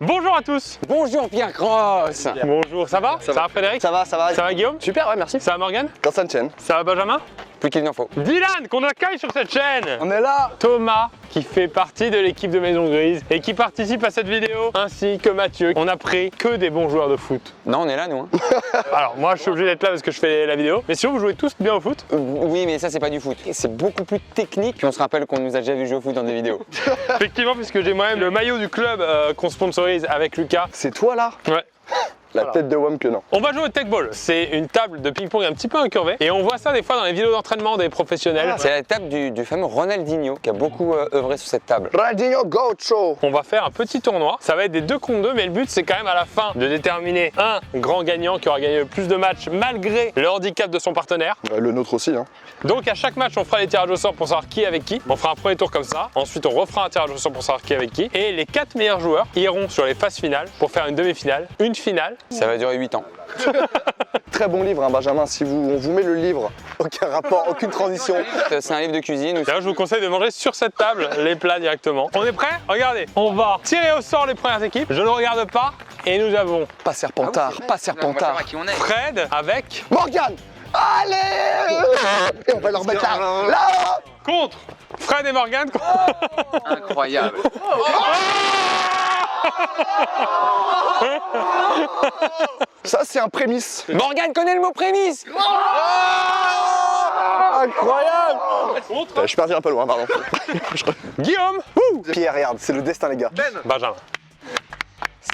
Bonjour à tous. Bonjour Pierre Cross. Bonjour, ça va? Ça va Frédéric? Ça va. Ça va Guillaume? Super, ouais, merci. Ça va Morgane? Quand ça ne tienne. Ça va Benjamin? Plus qu'il n'en faut. Dylan, qu'on accueille sur cette chaîne. On est là. Thomas, qui fait partie de l'équipe de Maison Grise et qui participe à cette vidéo, ainsi que Mathieu. On a pris que des bons joueurs de foot. Non, on est là nous. Hein. Alors moi je suis obligé d'être là parce que je fais la vidéo, mais sinon vous jouez tous bien au foot? Oui, mais ça c'est pas du foot. C'est beaucoup plus technique. Puis on se rappelle qu'on nous a déjà vu jouer au foot dans des vidéos. Effectivement, puisque j'ai moi-même le maillot du club qu'on sponsorise avec Lucas. C'est toi là? Ouais. La tête de Wham que non. On va jouer au tech ball. C'est une table de ping-pong un petit peu incurvée et on voit ça des fois dans les vidéos d'entraînement des professionnels. C'est la table du fameux Ronaldinho qui a beaucoup œuvré sur cette table. Ronaldinho Gaucho. On va faire un petit tournoi. Ça va être des 2 contre 2, mais le but c'est quand même à la fin de déterminer un grand gagnant qui aura gagné le plus de matchs malgré le handicap de son partenaire. Le nôtre aussi, hein. Donc à chaque match on fera des tirages au sort pour savoir qui est avec qui. On fera un premier tour comme ça. Ensuite on refera un tirage au sort pour savoir qui est avec qui. Et les 4 meilleurs joueurs iront sur les phases finales pour faire une demi-finale, une finale. Ça va durer 8 ans. Très bon livre, hein, Benjamin. Si on vous met le livre, aucun rapport, aucune transition. C'est un livre de cuisine. D'ailleurs, je vous conseille de manger sur cette table les plats directement. On est prêts? Regardez, on va tirer au sort les premières équipes. Je ne regarde pas. Et nous avons Pas Serpentard, pas Serpentard. Fred avec Morgane. Allez. Et on va leur mettre là. contre Fred et Morgane. Incroyable. Ça, c'est un prémisse. Morgane connaît le mot prémisse. Incroyable. Je suis parti un peu loin, pardon. Guillaume. Pierre, regarde, c'est le destin, les gars. Benjamin.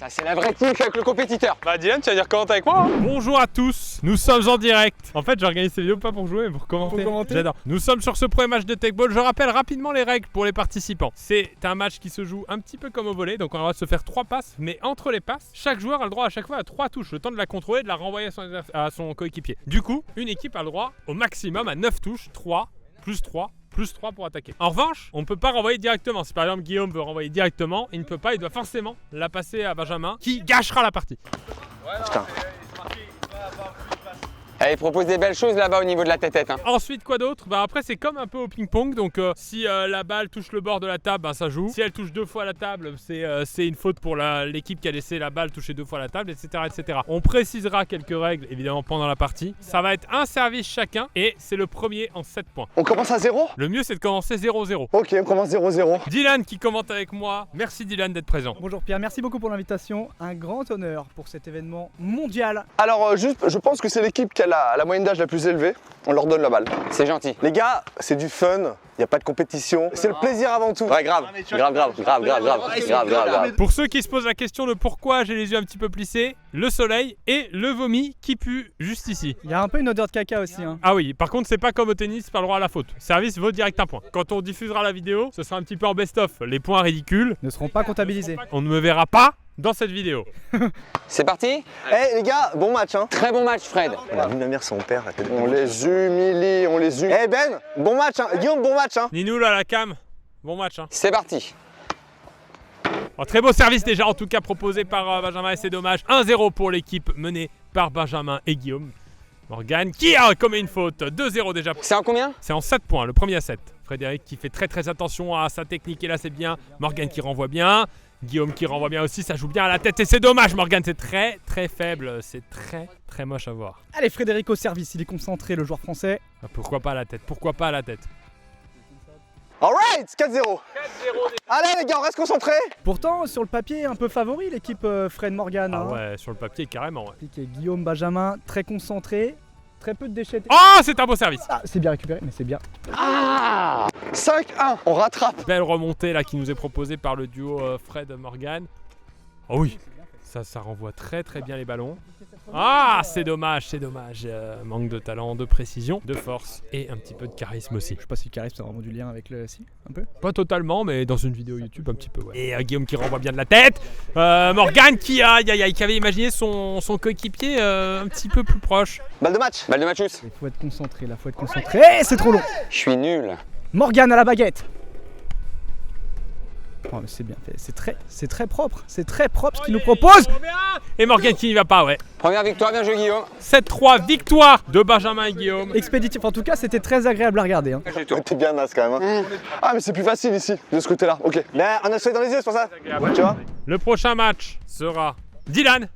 Ça c'est la vraie team avec le compétiteur. Bah Dylan, tu vas dire comment avec moi? Bonjour à tous, nous sommes en direct. En fait, j'organise ces vidéos pas pour jouer, mais pour commenter. J'adore. Nous sommes sur ce premier match de Tech Ball. Je rappelle rapidement les règles pour les participants. C'est un match qui se joue un petit peu comme au volley, donc on a le droit de se faire 3 passes, mais entre les passes, chaque joueur a le droit à chaque fois à 3 touches, le temps de la contrôler et de la renvoyer à son coéquipier. Du coup, une équipe a le droit au maximum à 9 touches, 3, plus 3, plus 3 pour attaquer. En revanche, on ne peut pas renvoyer directement. Si par exemple Guillaume veut renvoyer directement, il ne peut pas, il doit forcément la passer à Benjamin, qui gâchera la partie. Putain. Elle propose des belles choses là-bas au niveau de la tête. Hein. Ensuite, quoi d'autre? Bah après, c'est comme un peu au ping-pong. Donc, si la balle touche le bord de la table, bah, ça joue. Si elle touche 2 fois la table, c'est une faute pour l'équipe qui a laissé la balle toucher 2 fois la table, etc., etc. On précisera quelques règles, évidemment, pendant la partie. Ça va être un service chacun et c'est le premier en 7 points. On commence à 0? Le mieux, c'est de commencer 0-0. Ok, on commence 0-0. Dylan qui commente avec moi. Merci Dylan d'être présent. Bonjour Pierre, merci beaucoup pour l'invitation. Un grand honneur pour cet événement mondial. Alors, juste, je pense que c'est l'équipe qui a la moyenne d'âge la plus élevée. On leur donne la balle. C'est gentil. Les gars, c'est du fun. Il n'y a pas de compétition. C'est le plaisir avant tout. Ouais, grave. Grave. Pour ceux qui se posent la question de pourquoi j'ai les yeux un petit peu plissés, le soleil et le vomi qui pue juste ici. Il y a un peu une odeur de caca aussi. Hein. Ah oui, par contre, c'est pas comme au tennis, pas le droit à la faute. Service vaut direct un point. Quand on diffusera la vidéo, ce sera un petit peu en best-of. Les points ridicules Ne seront pas comptabilisés. on ne me verra pas dans cette vidéo. C'est parti. Eh les gars, bon match hein. Très bon match Fred. On a vu ma mère son père. On les humilie, on les humilie. Eh Ben, bon match hein. Guillaume, bon match hein. Ninou là, la cam, bon match. Hein. C'est parti. Oh, très beau service déjà, en tout cas proposé par Benjamin et c'est dommage. 1-0 pour l'équipe menée par Benjamin et Guillaume. Morgane qui a commis une faute. 2-0 déjà. C'est en combien? C'est en 7 points, le premier à 7. Frédéric qui fait très attention à sa technique et là c'est bien. Morgane qui renvoie bien. Guillaume qui renvoie bien aussi, ça joue bien à la tête et c'est dommage Morgane, c'est très faible, c'est très moche à voir. Allez Frédéric au service, il est concentré le joueur français. Ah, pourquoi pas à la tête? Pourquoi pas à la tête? Alright, 4-0. Allez les gars, on reste concentrés. Pourtant sur le papier un peu favori l'équipe Fred Morgan. Ah hein. ouais, sur le papier carrément. Ouais. Piqué Guillaume Benjamin, très concentré, très peu de déchets. Oh, c'est un beau service. Ah, c'est bien récupéré, mais c'est bien. 5-1, on rattrape. Belle remontée là qui nous est proposée par le duo Fred-Morgan. Oh oui, ça renvoie très bien les ballons. Ah, c'est dommage. Manque de talent, de précision, de force et un petit peu de charisme aussi. Je sais pas si le charisme c'est vraiment du lien avec le si, un peu. Pas totalement, mais dans une vidéo YouTube un petit peu, ouais. Et Guillaume qui renvoie bien de la tête. Morgane qui avait imaginé son coéquipier un petit peu plus proche. Balle de match. Balle de matchus. Il faut être concentré, là faut être concentré. C'est trop long. Je suis nul. Morgane à la baguette. Oh, mais c'est bien fait, c'est très propre ce qu'il nous propose. Et Morgan qui n'y va pas, ouais. Première victoire, bien joué Guillaume. 7-3, victoire de Benjamin et Guillaume. Expéditif, en tout cas, c'était très agréable à regarder. Hein. T'es bien naze quand même. Hein. Ah, mais c'est plus facile ici, de ce côté-là. Ok. Là, on a soleil dans les yeux, c'est pour ça. Tu vois? Le prochain match sera Dylan.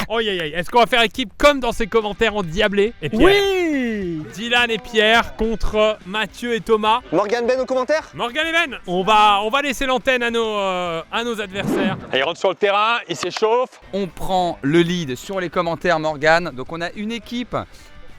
Oh yeah, yeah. Est-ce qu'on va faire équipe comme dans ses commentaires endiablés et Pierre? Oui. Dylan et Pierre contre Mathieu et Thomas. Morgan Ben aux commentaires? Morgan et Ben. On va laisser l'antenne à nos adversaires. Et il rentre sur le terrain, il s'échauffe. On prend le lead sur les commentaires Morgan. Donc on a une équipe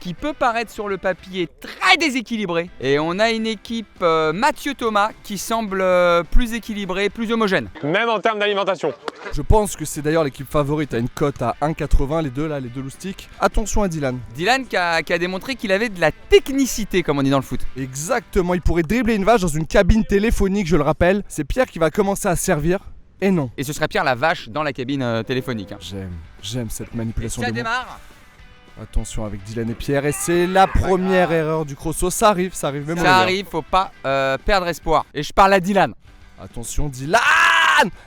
qui peut paraître sur le papier très déséquilibrée. Et on a une équipe Mathieu Thomas qui semble plus équilibrée, plus homogène. Même en termes d'alimentation. Je pense que c'est d'ailleurs l'équipe favorite à une cote à 1,80, les deux loustiques. Attention à Dylan. Dylan qui a démontré qu'il avait de la technicité, comme on dit dans le foot. Exactement, il pourrait dribbler une vache dans une cabine téléphonique, je le rappelle. C'est Pierre qui va commencer à servir. Et non. Et ce serait Pierre la vache dans la cabine téléphonique. Hein. J'aime cette manipulation Et ça de mots. démarre. Attention avec Dylan et Pierre. Et c'est la première erreur du Crosso. Ça arrive même. Ça arrive, faut pas perdre espoir. Et je parle à Dylan. Attention Dylan.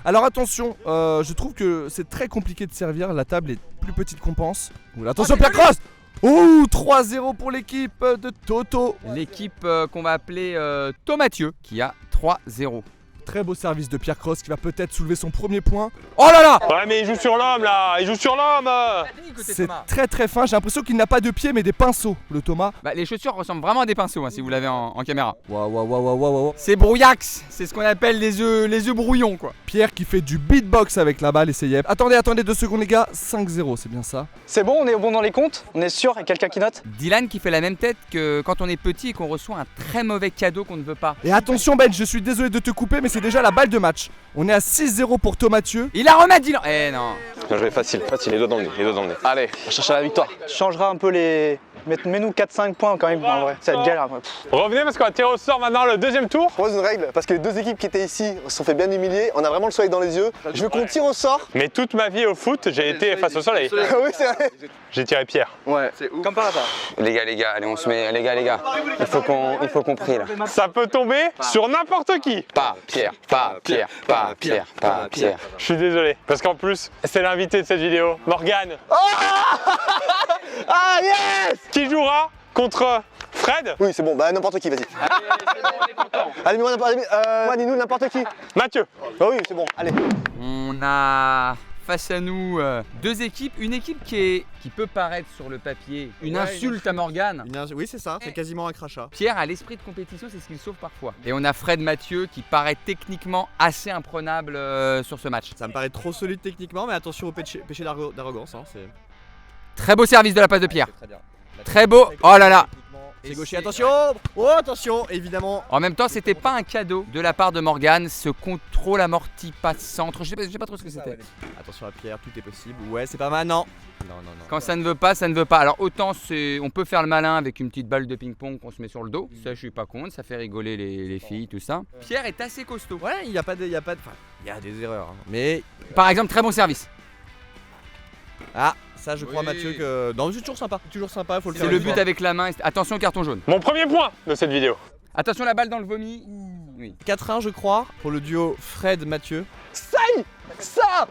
Alors attention, je trouve que c'est très compliqué de servir. La table est plus petite qu'on pense. Oula, attention Pierre Cross. Ouh, 3-0 pour l'équipe de Toto. L'équipe qu'on va appeler Thomathieu qui a 3-0. Très beau service de Pierre Cross qui va peut-être soulever son premier point. Oh là là. Ouais, mais il joue sur l'homme là, il joue sur l'homme. C'est très très fin, j'ai l'impression qu'il n'a pas de pied mais des pinceaux, le Thomas. Bah, les chaussures ressemblent vraiment à des pinceaux hein, si vous l'avez en caméra. Waouh. C'est brouillax, c'est ce qu'on appelle les œufs brouillons quoi. Pierre qui fait du beatbox avec la balle, essayez. Attendez 2 secondes les gars, 5-0, c'est bien ça. C'est bon, on est bon dans les comptes? On est sûr? Il y a quelqu'un qui note? Dylan qui fait la même tête que quand on est petit et qu'on reçoit un très mauvais cadeau qu'on ne veut pas. Et attention Ben, je suis désolé de te couper mais c'est déjà la balle de match. On est à 6-0 pour Thomathieu. Il la remet Dylan. Eh non. Bien joué, facile, les doigts dans le nez, Allez, on cherche la victoire. Changera un peu les... Mets-nous 4-5 points quand même en vrai, ça va être galère. Revenez parce qu'on va tirer au sort maintenant le deuxième tour. Je propose une règle, parce que les deux équipes qui étaient ici se sont fait bien humilier. On a vraiment le soleil dans les yeux. Je veux qu'on tire au sort. Mais toute ma vie au foot, j'ai été face au soleil. Oui, c'est vrai. J'ai tiré Pierre. Ouais. Comme par hasard. Les gars, allez on se met. Les gars. Il faut qu'on prie là. Ça peut tomber sur n'importe qui. Pas Pierre. Je suis désolé. Parce qu'en plus, c'est l'invité de cette vidéo, Morgan. Ah yes! Qui jouera contre Fred. Oui, c'est bon, bah n'importe qui, vas-y. Allez, dis-nous n'importe qui. Mathieu. Bah oui, c'est bon, allez. On a face à nous deux équipes. Une équipe qui peut paraître sur le papier une insulte à Morgan. Oui c'est ça, c'est quasiment un crachat. Pierre a l'esprit de compétition, c'est ce qu'il sauve parfois. Et on a Fred Mathieu qui paraît techniquement assez imprenable sur ce match. Ça me paraît trop solide techniquement mais attention au péché d'arrogance. Hein, Très beau service de la passe de Pierre. Très beau. Oh là là. C'est gaucher, attention. Oh attention, évidemment. En même temps, c'était pas un cadeau de la part de Morgan, ce contrôle amorti passe centre. Je sais pas trop ce que c'était. Attention à Pierre, tout est possible. Ouais, c'est pas mal, non. Quand ça ne veut pas, ça ne veut pas. Alors autant on peut faire le malin avec une petite balle de ping-pong qu'on se met sur le dos. Ça, je suis pas contre, ça fait rigoler les filles, tout ça. Pierre est assez costaud. Ouais, il y a des erreurs. Hein. Mais par exemple, très bon service. ça, je crois Mathieu que non, c'est toujours sympa, faut le faire. C'est le but avec la main. Attention, carton jaune. Mon premier point de cette vidéo. Attention, la balle dans le vomi. Oui. 4-1 je crois pour le duo Fred-Mathieu. Ça.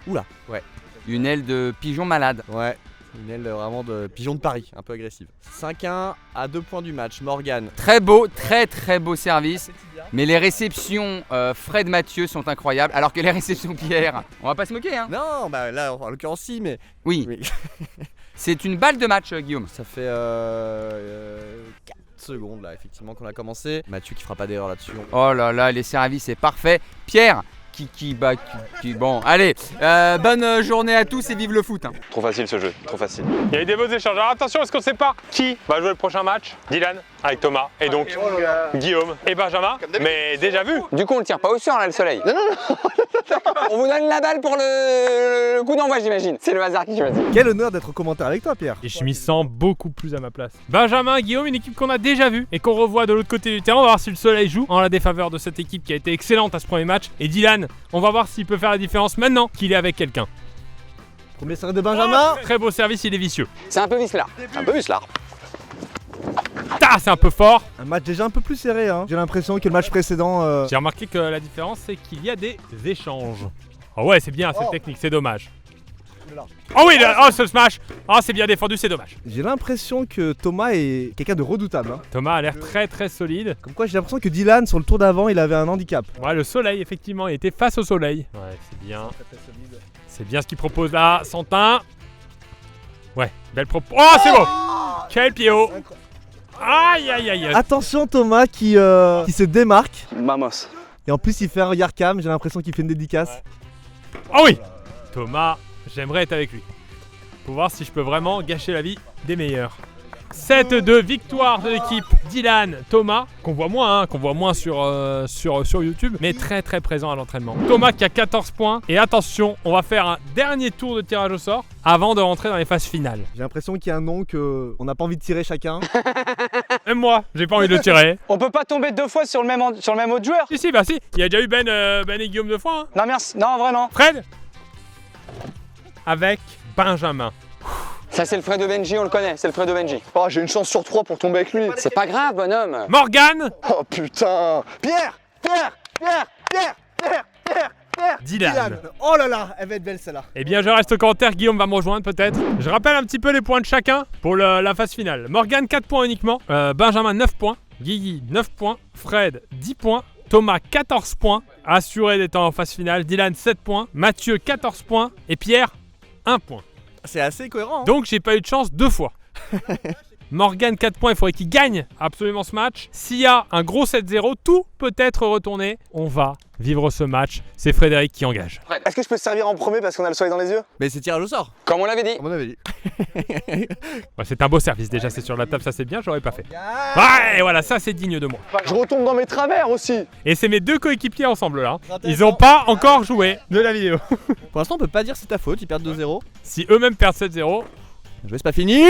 Oula, ouais. Une aile de pigeon malade. Ouais, une aile vraiment de pigeon de Paris, un peu agressive. 5-1 à 2 points du match, Morgan. Très beau, très beau service. Mais les réceptions Fred Mathieu sont incroyables, alors que les réceptions Pierre, on va pas se moquer hein. Non, bah là en l'occurrence si, mais oui. C'est une balle de match Guillaume. ça fait 4 secondes là effectivement qu'on a commencé. Mathieu qui fera pas d'erreur là-dessus. Oh là là, les services c'est parfait. Pierre bon, allez, bonne journée à tous et vive le foot hein. Trop facile ce jeu, trop facile. Il y a eu des beaux échanges. Alors attention, est-ce qu'on sait pas qui va jouer le prochain match? Dylan avec Thomas et donc Guillaume et Benjamin. Mais déjà vu. Du coup on le tire pas au sort là le soleil. Non. On vous donne la balle pour le coup d'envoi j'imagine. C'est le hasard qui choisit. Quel honneur d'être au commentaire avec toi Pierre. Et je m'y sens beaucoup plus à ma place. Benjamin, Guillaume, une équipe qu'on a déjà vue et qu'on revoit de l'autre côté du terrain. On va voir si le soleil joue en la défaveur de cette équipe qui a été excellente à ce premier match. Et Dylan, on va voir s'il peut faire la différence maintenant qu'il est avec quelqu'un. Premier service de Benjamin. Très beau service, il est vicieux. C'est un peu vicelard. Un peu vicelard. Tac. Ça, c'est un peu fort. Un match déjà un peu plus serré, hein. J'ai l'impression que le match précédent... J'ai remarqué que la différence, c'est qu'il y a des échanges. Oh ouais, c'est bien, c'est technique, c'est dommage. Oh oui, oh ce smash. Oh, c'est bien défendu, c'est dommage. J'ai l'impression que Thomas est quelqu'un de redoutable, hein. Thomas a l'air très très solide. Comme quoi j'ai l'impression que Dylan sur le tour d'avant il avait un handicap. Ouais, le soleil, effectivement, il était face au soleil. Ouais, c'est bien. C'est bien ce qu'il propose là, Santin. Ouais, belle propos. Oh, c'est beau. Quel pied haut. Aïe aïe aïe aïe. Attention Thomas qui se démarque. Mamos. Et en plus il fait un regard cam, j'ai l'impression qu'il fait une dédicace. Oh oui. Thomas, j'aimerais être avec lui. Pour voir si je peux vraiment gâcher la vie des meilleurs. 7-2, victoire de l'équipe Dylan, Thomas, qu'on voit moins sur YouTube, mais très très présent à l'entraînement. Thomas qui a 14 points. Et attention, on va faire un dernier tour de tirage au sort avant de rentrer dans les phases finales. J'ai l'impression qu'il y a un nom qu'on n'a pas envie de tirer chacun. Même moi, j'ai pas envie de le tirer. On peut pas tomber 2 fois sur le même autre joueur. Si, bah si, il y a déjà eu Ben et Guillaume 2 fois. Hein. Non merci, non vraiment. Fred avec Benjamin. Ça c'est le frère de Benji, on le connaît, c'est le frère de Benji. Oh, j'ai une chance sur 3 pour tomber avec lui. C'est pas grave, bonhomme. Morgane. Oh putain. Pierre. Dylan. Oh là là, elle va être belle celle-là. Eh bien, je reste au commentaire, Guillaume va me rejoindre peut-être. Je rappelle un petit peu les points de chacun pour la phase finale. Morgane 4 points uniquement, Benjamin 9 points, Guigui 9 points, Fred 10 points, Thomas 14 points, assuré d'être en phase finale, Dylan 7 points, Mathieu 14 points et Pierre 1 point. C'est assez cohérent. Hein. Donc j'ai pas eu de chance 2 fois. Morgane 4 points, il faudrait qu'il gagne absolument ce match. S'il y a un gros 7-0, tout peut être retourné. On va vivre ce match. C'est Frédéric qui engage. Est-ce que je peux te servir en premier parce qu'on a le soleil dans les yeux? Mais c'est tirage au sort. Comme on l'avait dit. Comme on avait dit. Ouais, c'est un beau service déjà, c'est sur la table, ça c'est bien, j'aurais pas fait. Ouais, voilà, ça c'est digne de moi. Je retombe dans mes travers aussi. Et c'est mes 2 coéquipiers ensemble là. Ils ont pas encore joué de la vidéo. Pour l'instant on peut pas dire c'est ta faute, ils perdent 2-0. Si eux-mêmes perdent 7-0, C'est pas fini.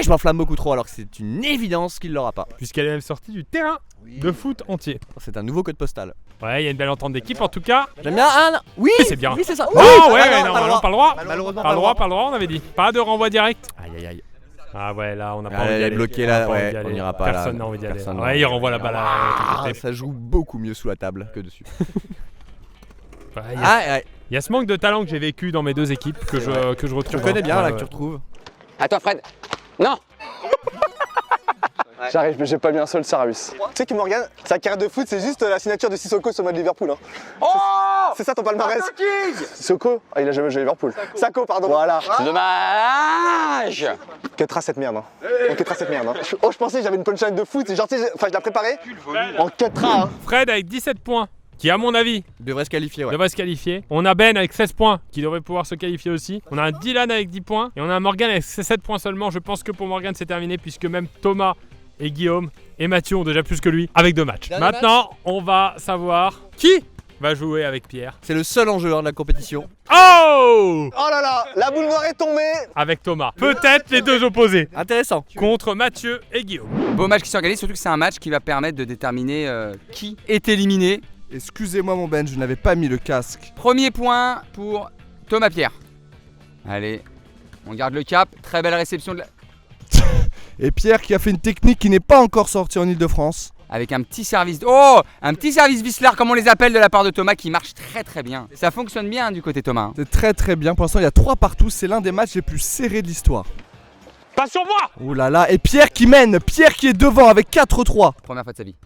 Je m'enflamme beaucoup trop alors que c'est une évidence qu'il l'aura pas. puisqu'elle est même sortie du terrain de foot entier. C'est un nouveau code postal. Ouais, il y a une belle entente d'équipe en tout cas. J'aime bien Anne. Oui, c'est bien. Oui, c'est ça. Oh Oui, ouais, non, normalement pas le droit. Malheureusement Pas le droit, on avait dit. Pas de renvoi direct. Aïe aïe aïe. Ah ouais, là on n'a pas Ah, envie d'y elle est aller. bloquée, On là, n'a pas envie ouais, d'y aller. on ira pas, là. Personne n'a envie d'y aller. Personne n'a Ouais, envie il d'y renvoie la aller. balle à Ah, côté. ça joue beaucoup mieux sous la table que dessus. Ouais, Ah, il y a ce manque de talent que j'ai vécu dans mes 2 équipes que je retrouve. tu connais bien Ouais, là ouais. que tu retrouves. À toi, Fred. Non. J'arrive, mais j'ai pas mis un seul service. Tu sais que Morgane, sa carrière de foot, c'est juste la signature de Sissoko sur le mode Liverpool. Hein. Oh. C'est ça ton palmarès. Sissoko? Ah, il a jamais joué à Liverpool. Sako, pardon. Voilà. Dommage. Quêtera cette merde. Hein. On quêtera cette merde. Hein. Oh, je pensais que j'avais une punchline de foot. Genre, tu sais, enfin, je l'ai préparé. En quêtera. Hein. Fred avec 17 points, qui à mon avis Il devrait se qualifier, ouais. devrait se qualifier. On a Ben avec 16 points qui devrait pouvoir se qualifier aussi. On a un Dylan avec 10 points et on a un Morgane avec 7 points seulement. Je pense que pour Morgane c'est terminé puisque même Thomas et Guillaume et Mathieu ont déjà plus que lui avec 2 matchs. Dernier Maintenant, on va savoir qui va jouer avec Pierre. C'est le seul enjeu de la compétition. Oh! Oh là là, la boule noire est tombée. Avec Thomas. Peut-être les 2 opposés. Intéressant. Contre Mathieu et Guillaume. Beau match qui s'organise, surtout que c'est un match qui va permettre de déterminer qui est éliminé. Excusez-moi mon Ben, je n'avais pas mis le casque. Premier point pour Thomas Pierre. Allez, on garde le cap. Très belle réception de la... Et Pierre qui a fait une technique qui n'est pas encore sortie en Ile-de-France. Avec un petit service... Oh, un petit service Vislar, comme on les appelle, de la part de Thomas, qui marche très très bien. Ça fonctionne bien du côté Thomas. C'est très très bien. Pour l'instant, il y a 3 partout. C'est l'un des matchs les plus serrés de l'histoire. Pas sur moi! Ouh là là. Et Pierre qui mène. Pierre qui est devant avec 4-3. Première fois de sa vie.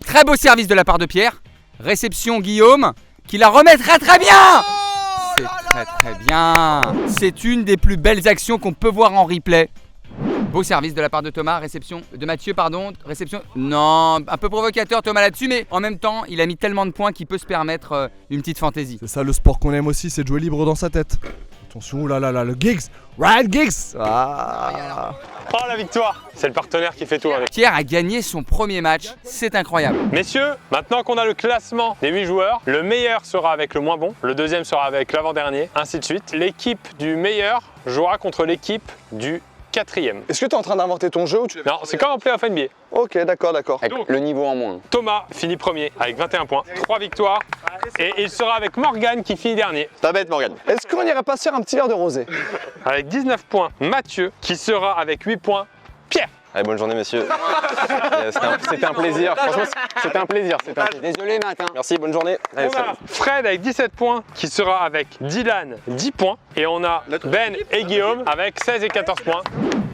Très beau service de la part de Pierre. Réception Guillaume, qui la remet très très bien. C'est très très bien. C'est une des plus belles actions qu'on peut voir en replay. Beau service de la part de Thomas, réception de Mathieu, pardon, réception, non, un peu provocateur Thomas là-dessus, mais en même temps, il a mis tellement de points qu'il peut se permettre une petite fantaisie. C'est ça le sport qu'on aime aussi, c'est de jouer libre dans sa tête. Attention, ouh là là là, le Giggs, Ryan Giggs. Ah. Oh la victoire! C'est le partenaire qui fait tout avec. Pierre a gagné son premier match, c'est incroyable. Messieurs, maintenant qu'on a le classement des 8 joueurs, le meilleur sera avec le moins bon, le deuxième sera avec l'avant-dernier, ainsi de suite. L'équipe du meilleur jouera contre l'équipe du 4e. Est-ce que tu es en train d'inventer ton jeu ou tu... Non, c'est comme en playoff NBA. Ok, d'accord. Avec le niveau en moins. Thomas finit premier avec 21 points, 3 victoires. Et il sera avec Morgane qui finit dernier Pas bête, Morgane. Est-ce qu'on irait pas se faire un petit verre de rosé? avec 19 points. Mathieu qui sera avec 8 points. Pierre. Allez, bonne journée, messieurs. C'était un plaisir. Franchement, c'était un plaisir. Désolé, Matt. Hein. Merci, bonne journée. Allez, On a Fred avec 17 points qui sera avec Dylan 10 points. Et on a Ben et Guillaume avec 16 et 14 points.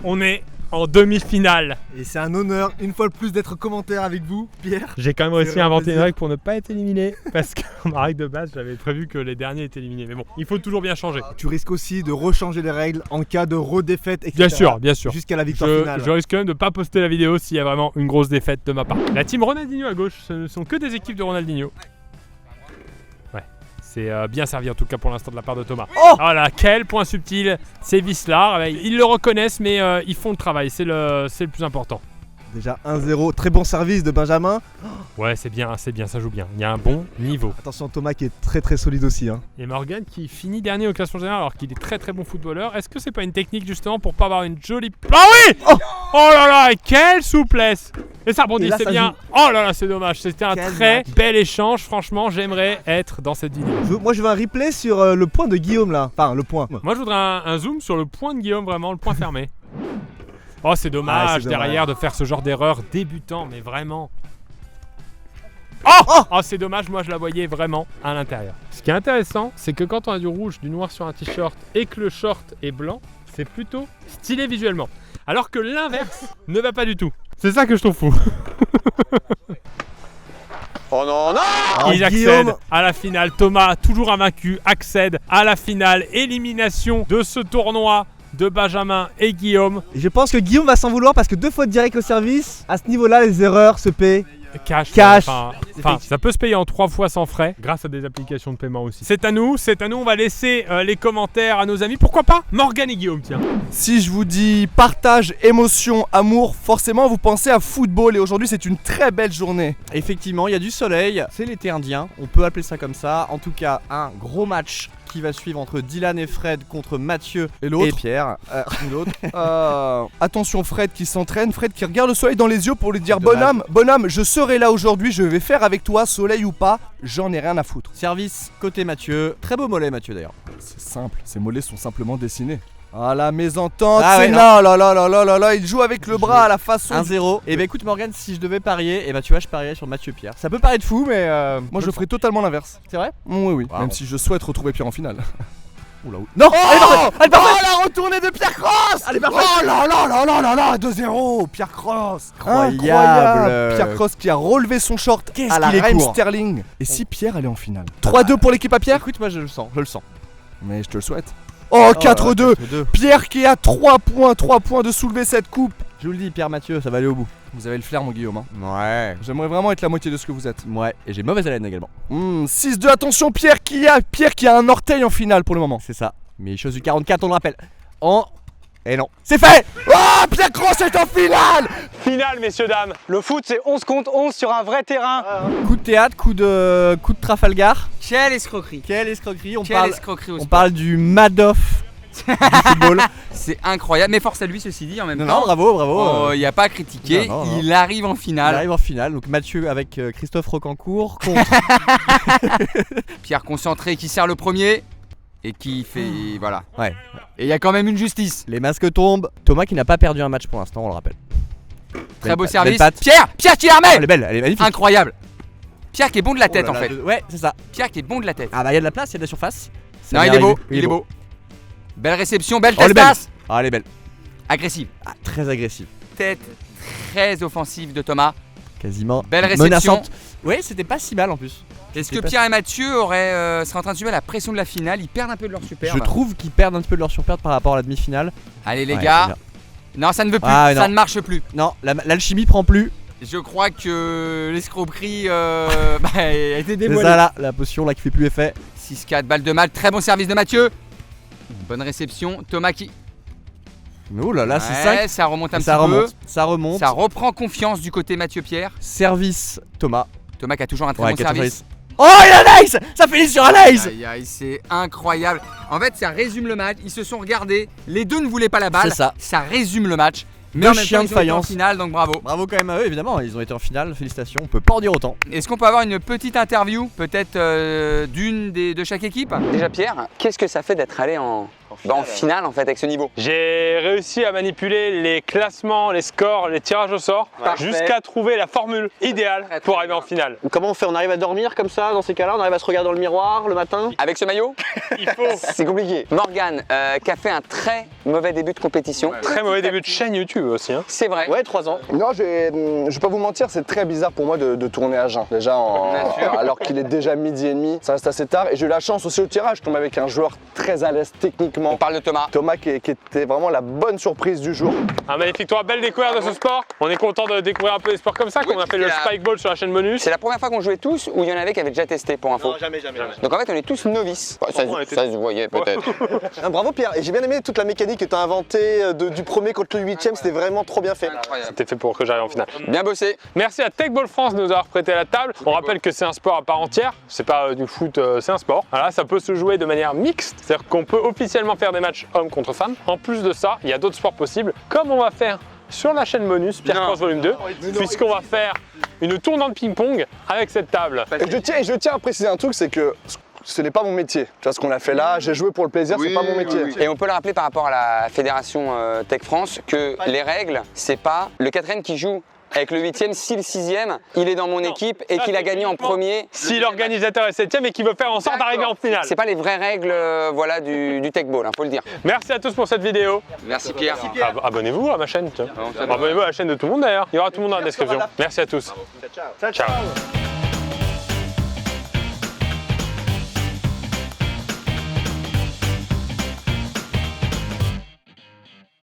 On est en demi-finale. Et c'est un honneur, une fois de plus, d'être commentaire avec vous, Pierre. J'ai quand même réussi à un inventer une plaisir. règle pour ne pas être éliminé. Parce que ma règle de base, j'avais prévu que les derniers étaient éliminés. Mais bon, il faut toujours bien changer. Tu risques aussi de rechanger les règles en cas de redéfaite, etc. Bien sûr, bien sûr. Jusqu'à la victoire finale. Je risque quand même de pas poster la vidéo s'il y a vraiment une grosse défaite de ma part. La team Ronaldinho à gauche, ce ne sont que des équipes de Ronaldinho. Ouais, c'est bien servi en tout cas pour l'instant de la part de Thomas. Oh là, quel point subtil, c'est Wislar. Ils le reconnaissent mais ils font le travail, c'est le plus important. Déjà 1-0, très bon service de Benjamin. Ouais, c'est bien, ça joue bien. Il y a un bon niveau. Attention Thomas qui est très solide aussi. Hein. Et Morgan qui finit dernier au classement général alors qu'il est très bon footballeur. Est-ce que c'est pas une technique justement pour pas avoir une jolie... Ah oui oh là là, quelle souplesse. Et ça rebondit, c'est bien. Oh là là, c'est dommage. C'était un très bel échange. Franchement, j'aimerais être dans cette vidéo. Moi je veux un replay sur le point de Guillaume là. Enfin le point. Moi je voudrais un zoom sur le point de Guillaume, vraiment, le point fermé. Oh, c'est dommage, derrière de faire ce genre d'erreur débutant, mais vraiment. Oh, c'est dommage, moi je la voyais vraiment à l'intérieur. Ce qui est intéressant, c'est que quand on a du rouge, du noir sur un t-shirt et que le short est blanc, c'est plutôt stylé visuellement. Alors que l'inverse ne va pas du tout. C'est ça que je trouve fou. Oh non, non. Ils accèdent à la finale. Thomas, toujours invaincu, accède à la finale. Élimination de ce tournoi de Benjamin et Guillaume. Et je pense que Guillaume va s'en vouloir parce que 2 fautes direct au service, à ce niveau-là, les erreurs se paient. Cash. Enfin, ça peut se payer en 3 fois sans frais grâce à des applications de paiement aussi. C'est à nous. On va laisser les commentaires à nos amis. Pourquoi pas Morgan et Guillaume, tiens. Si je vous dis partage, émotion, amour, forcément vous pensez à football et aujourd'hui c'est une très belle journée. Effectivement, il y a du soleil, c'est l'été indien, on peut appeler ça comme ça. En tout cas, un gros match qui va suivre entre Dylan et Fred contre Mathieu et Pierre. Attention Fred qui s'entraîne, Fred qui regarde le soleil dans les yeux pour lui dire bonhomme, je serai là aujourd'hui, je vais faire avec toi, soleil ou pas, j'en ai rien à foutre. Service côté Mathieu, très beau mollet Mathieu d'ailleurs. C'est simple, ses mollets sont simplement dessinés. Ah la mésentente, Ah ouais, c'est là, il joue avec le bras à la façon 1-0. Et bah écoute Morgan, si je devais parier, et bah tu vois je parierais sur Mathieu Pierre. Ça peut paraître fou mais moi je ferais totalement l'inverse. c'est vrai. Oui, Wow. même si je souhaite retrouver Pierre en finale. Oula, non, elle est parfaite. la retournée de Pierre Cross. Elle est parfaite. Oh là 2-0, Pierre Cross. Incroyable. Pierre Cross qui a relevé son short Qu'est-ce à la qu'il est Raheem court. Sterling. Et si Pierre allait en finale 3-2 pour l'équipe à Pierre. Écoute moi je le sens. Mais je te le souhaite. Oh 4-2. Pierre qui a 3 points de soulever cette coupe. Je vous le dis Pierre Mathieu, ça va aller au bout. Vous avez le flair mon Guillaume hein. Ouais. J'aimerais vraiment être la moitié de ce que vous êtes. Ouais, et j'ai mauvaise haleine également. 6-2, attention Pierre qui a un orteil en finale pour le moment. C'est ça. Mais chose du 44, on le rappelle. Et non. C'est fait. Oh Pierre Cross est en finale. Finale, messieurs, dames. Le foot, c'est 11 contre 11 sur un vrai terrain. Coup de théâtre, coup de Trafalgar. Quelle escroquerie. Quelle escroquerie. On Quelle escroquerie au on sport. parle du Madoff du football. C'est incroyable, mais force à lui ceci dit en même Non, temps. bravo. Il n'y a pas à critiquer, Non. il arrive en Il finale. arrive en finale. Donc Mathieu avec Christophe Rocancourt contre. Pierre concentré qui sert le premier et qui fait. Voilà. Ouais. Et il y a quand même une justice. Les masques tombent. Thomas qui n'a pas perdu un match pour l'instant, on le rappelle. Très beau Belle service. patte. Pierre qui la Oh, remet. elle est belle, elle est magnifique. Incroyable. Pierre qui est bon de la tête Oh en là là, fait. Ouais, c'est ça. Pierre qui est bon de la tête. Ah bah il y a de la place, il y a de la surface. Ça Non, vient il est beau. arriver. Il est beau. Belle réception, belle Oh, elle est belle. passe. Ah, elle est belle. Agressive. Ah, très agressive. Tête très offensive de Thomas. Quasiment Belle réception. menaçante. Ouais, c'était pas si mal en plus. Est-ce que C'était pas Pierre et Mathieu seraient en train de subir la pression de la finale? Ils perdent un peu de leur superbe. Je trouve qu'ils perdent un petit peu de leur surperte par rapport à la demi-finale. Allez les Ouais, gars. c'est bien. Non, ça ne veut plus. Ah, ça non. ne marche plus. Non, l'alchimie prend plus. Je crois que l'escroquerie a été C'est dévoilée. ça là, la potion là qui fait plus effet. 6-4, balle de mal. Très bon service de Mathieu. Bonne réception. Thomas qui. Oh là là, c'est Ouais, 5. ça remonte un Ça petit remonte, peu. ça remonte. Ça reprend confiance du côté Mathieu-Pierre. Service Thomas. Thomas qui a toujours un très Ouais, bon 14 service. Oh, il a un ace. Ça finit sur un ace. Aïe aïe, c'est incroyable. En fait, ça résume le match. Ils se sont regardés. Les deux ne voulaient pas la balle. C'est ça. Ça résume le match. Mais Deux en même chiens temps, de ils ont été en faïence. finale, donc bravo. Bravo quand même à eux, évidemment. Ils ont été en finale. Félicitations. On peut pas en dire autant. Est-ce qu'on peut avoir une petite interview, peut-être de chaque équipe? Déjà, Pierre, qu'est-ce que ça fait d'être allé en en finale en fait avec ce niveau. J'ai réussi à manipuler les classements, les scores, les tirages au sort, jusqu'à trouver la formule idéale pour arriver en finale. Comment on fait? On arrive à dormir comme ça dans ces cas-là? On arrive à se regarder dans le miroir le matin? Avec ce maillot, Il faut. c'est compliqué. Morgane qui a fait un très mauvais début de compétition. Très mauvais début de chaîne YouTube aussi. Hein. C'est vrai. Ouais, 3 ans. Non, je vais pas vous mentir, c'est très bizarre pour moi de tourner à jeun. Déjà, alors qu'il est déjà midi et demi, ça reste assez tard. Et j'ai eu la chance aussi au tirage, je tombe avec un joueur très à l'aise techniquement. On parle de Thomas. Thomas qui était vraiment la bonne surprise du jour. Un magnifique tour, belle découverte de ce sport. On est content de découvrir un peu des sports comme ça, qu'on a fait le spike ball sur la chaîne bonus. C'est la première fois qu'on jouait tous ou il y en avait qui avaient déjà testé pour info? Non, jamais. Donc en fait on est tous novices. Ça se voyait peut-être. Bravo Pierre, et j'ai bien aimé toute la mécanique que tu as inventée du premier contre le 8ème, c'était vraiment trop bien fait. C'était fait pour que j'arrive en finale. Bien bossé. Merci à Tech Ball France de nous avoir prêté la table. On rappelle que c'est un sport à part entière, c'est pas du foot, c'est un sport. Voilà, ça peut se jouer de manière mixte, c'est-à-dire qu'on peut officiellement faire des matchs hommes contre femmes. En plus de ça, il y a d'autres sports possibles, comme on va faire sur la chaîne bonus, Pierre Cross Volume 2, puisqu'on va faire une tournante ping-pong avec cette table. Et je tiens à préciser un truc, c'est que ce n'est pas mon métier. Tu vois ce qu'on a fait là, j'ai joué pour le plaisir, c'est pas mon métier. Et on peut le rappeler par rapport à la fédération Tech France que les règles, c'est pas le 4ème qui joue avec le 8ème, si le 6ème, il est dans mon équipe et qu'il a gagné en premier. Si l'organisateur est 7ème et qu'il veut faire en sorte d'arriver en finale. C'est pas les vraies règles voilà, du Tech Ball, faut le dire. Merci à tous pour cette vidéo. Merci Pierre. Abonnez-vous à ma chaîne. Abonnez-vous à la chaîne de tout le monde d'ailleurs. Il y aura tout le monde dans la description. Merci à tous. Ciao.